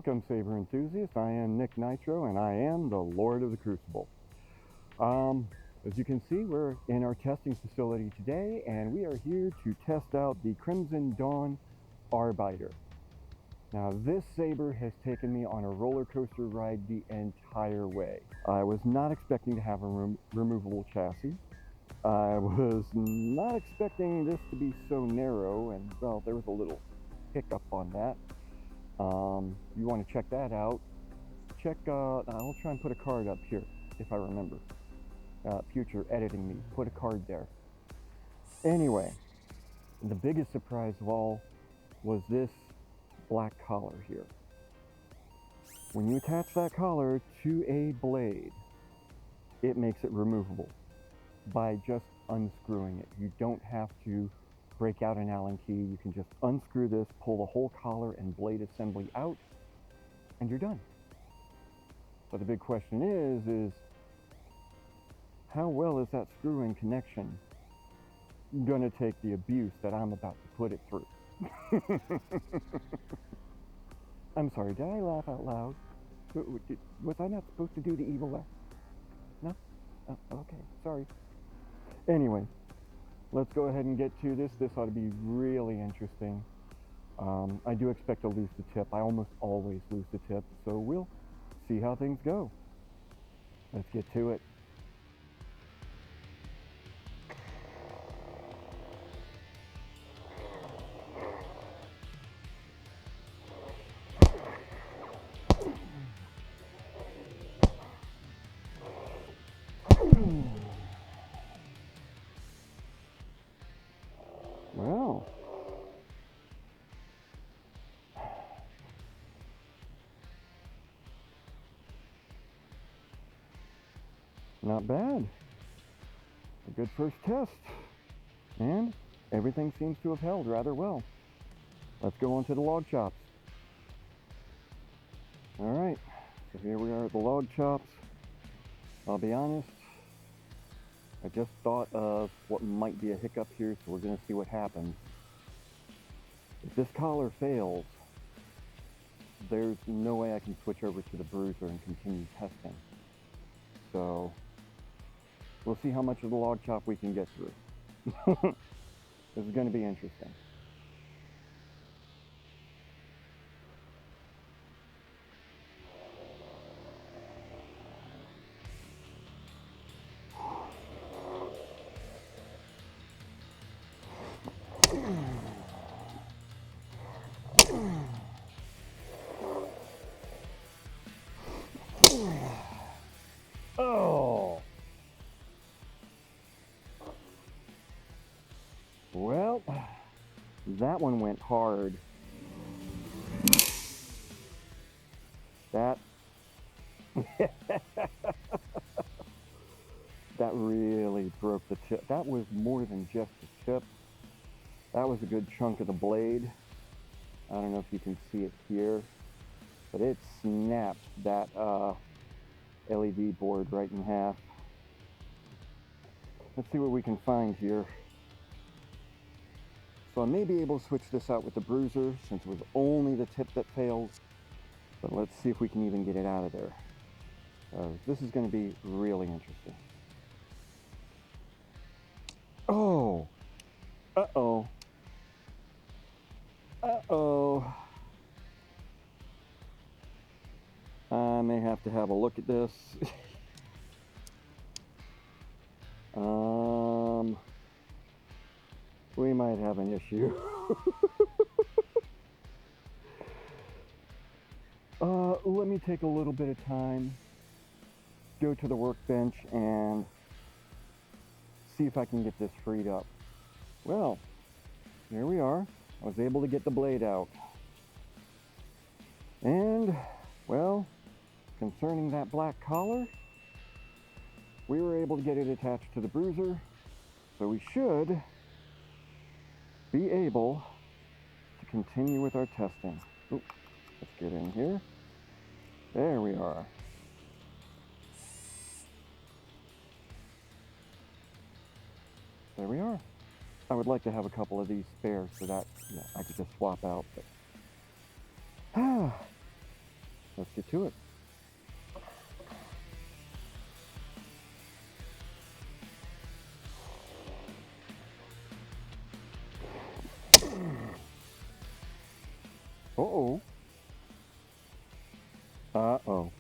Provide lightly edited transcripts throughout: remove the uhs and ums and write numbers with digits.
Welcome, Saber enthusiasts. I am Nick Nitro, and I am the Lord of the Crucible. As you can see, we're in our testing facility today, and we are here to test out the Crimson Dawn Arbiter. Now, this saber has taken me on a roller coaster ride the entire way. I was not expecting to have a removable chassis. I was not expecting this to be so narrow, and well, there was a little hiccup on that. You want to check that out. I'll try and put a card up here if I remember. Future editing me, put a card there. Anyway, the biggest surprise of all was this black collar here. When you attach that collar to a blade, it makes it removable by just unscrewing it. You don't have to break out an Allen key. You can just unscrew this, pull the whole collar and blade assembly out, and you're done. But the big question is how well is that screw-in connection gonna take the abuse that I'm about to put it through? I'm sorry, did I laugh out loud? Was I not supposed to do the evil laugh? No? Oh, okay, sorry. Anyway, let's go ahead and get to this. This ought to be really interesting. I do expect to lose the tip. I almost always lose the tip, so we'll see how things go. Let's get to it. Well, not bad. A good first test. And everything seems to have held rather well. Let's go on to the log chops. Alright, so here we are at the log chops. I'll be honest, I just thought of what might be a hiccup here, so we're going to see what happens. If this collar fails, there's no way I can switch over to the bruiser and continue testing. So, we'll see how much of the log chop we can get through. This is going to be interesting. Oh! Well, that one went hard. That that really broke the tip. That was more than just the tip. That was a good chunk of the blade. I don't know if you can see it here, but it snapped that LED board right in half. Let's see what we can find here. So I may be able to switch this out with the bruiser since it was only the tip that failed, but let's see if we can even get it out of there. This is going to be really interesting. Oh! Uh-oh. Uh-oh. I may have to have a look at this. We might have an issue. Let me take a little bit of time, go to the workbench, and see if I can get this freed up. Well, here we are. I was able to get the blade out. And, well, concerning that black collar, we were able to get it attached to the bruiser, so we should be able to continue with our testing. Ooh, let's get in here. There we are. There we are. I would like to have a couple of these spares so that I could just swap out. But let's get to it. Uh-oh. Uh-oh.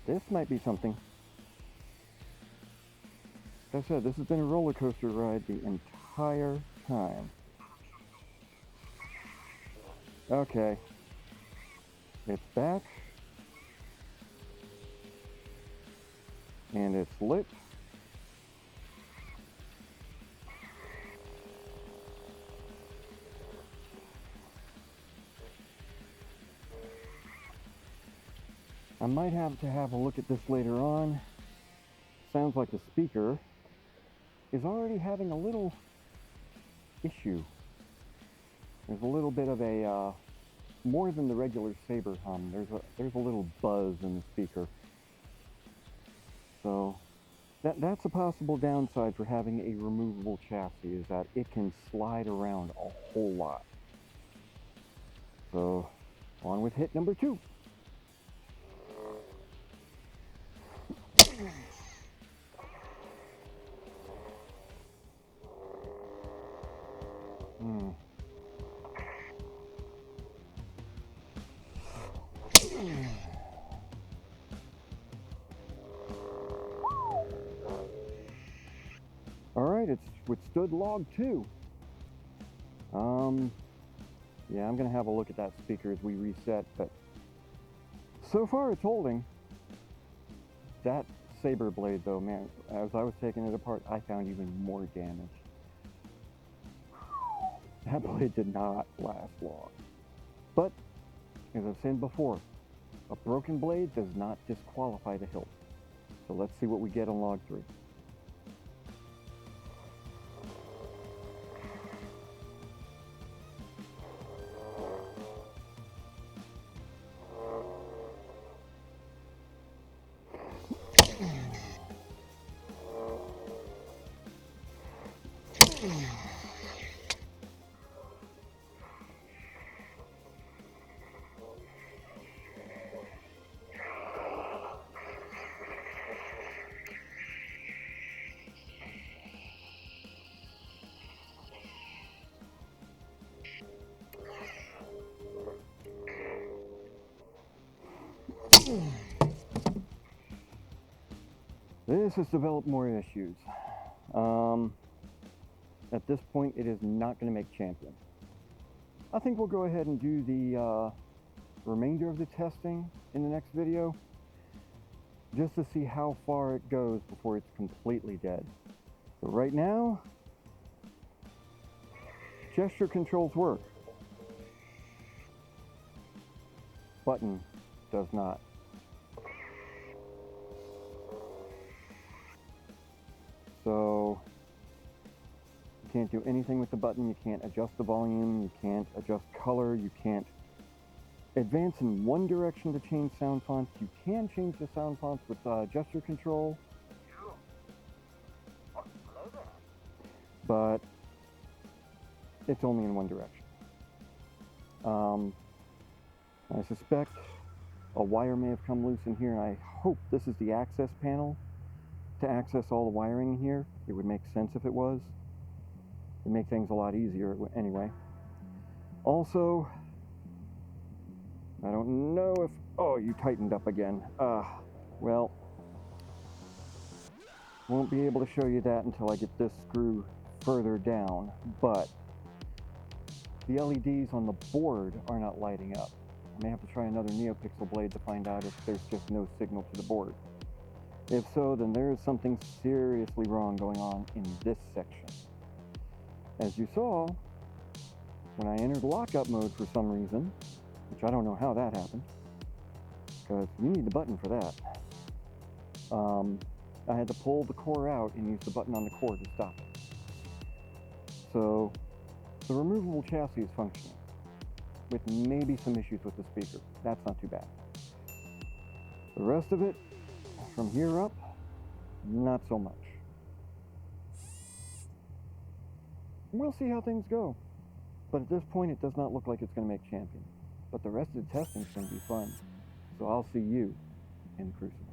This might be something. Like I said, this has been a roller coaster ride the entire time. Okay. It's back. And it's lit. I might have to have a look at this later on. Sounds like the speaker is already having a little issue. There's a little bit of a, more than the regular saber hum. There's a little buzz in the speaker. So that's a possible downside for having a removable chassis, is that it can slide around a whole lot. So on with hit number 2. Alright, it's withstood log 2. Yeah, I'm gonna have a look at that speaker as we reset, but so far it's holding. That saber blade though, man, as I was taking it apart, I found even more damage. That blade did not last long. But, as I've said before, a broken blade does not disqualify the hilt. So let's see what we get on log 3. This has developed more issues. At this point, it is not going to make champion. I think we'll go ahead and do the remainder of the testing in the next video, just to see how far it goes before it's completely dead. But right now, gesture controls work. Button does not. So you can't do anything with the button. You can't adjust the volume. You can't adjust color. You can't advance in one direction to change sound fonts. You can change the sound fonts with gesture control. But it's only in one direction. I suspect a wire may have come loose in here, and I hope this is the access panel to access all the wiring in here. It would make sense if it was. It'd make things a lot easier anyway. Also, I don't know if... Oh, you tightened up again. Well, won't be able to show you that until I get this screw further down, but the LEDs on the board are not lighting up. I may have to try another NeoPixel blade to find out if there's just no signal to the board. If so, then there is something seriously wrong going on in this section. As you saw, when I entered lockup mode for some reason, which I don't know how that happened, because you need the button for that, I had to pull the core out and use the button on the core to stop it. So, the removable chassis is functioning, with maybe some issues with the speaker. That's not too bad. The rest of it, from here up, not so much. We'll see how things go. But at this point, it does not look like it's going to make champion. But the rest of the testing is going to be fun. So I'll see you in the Crucible.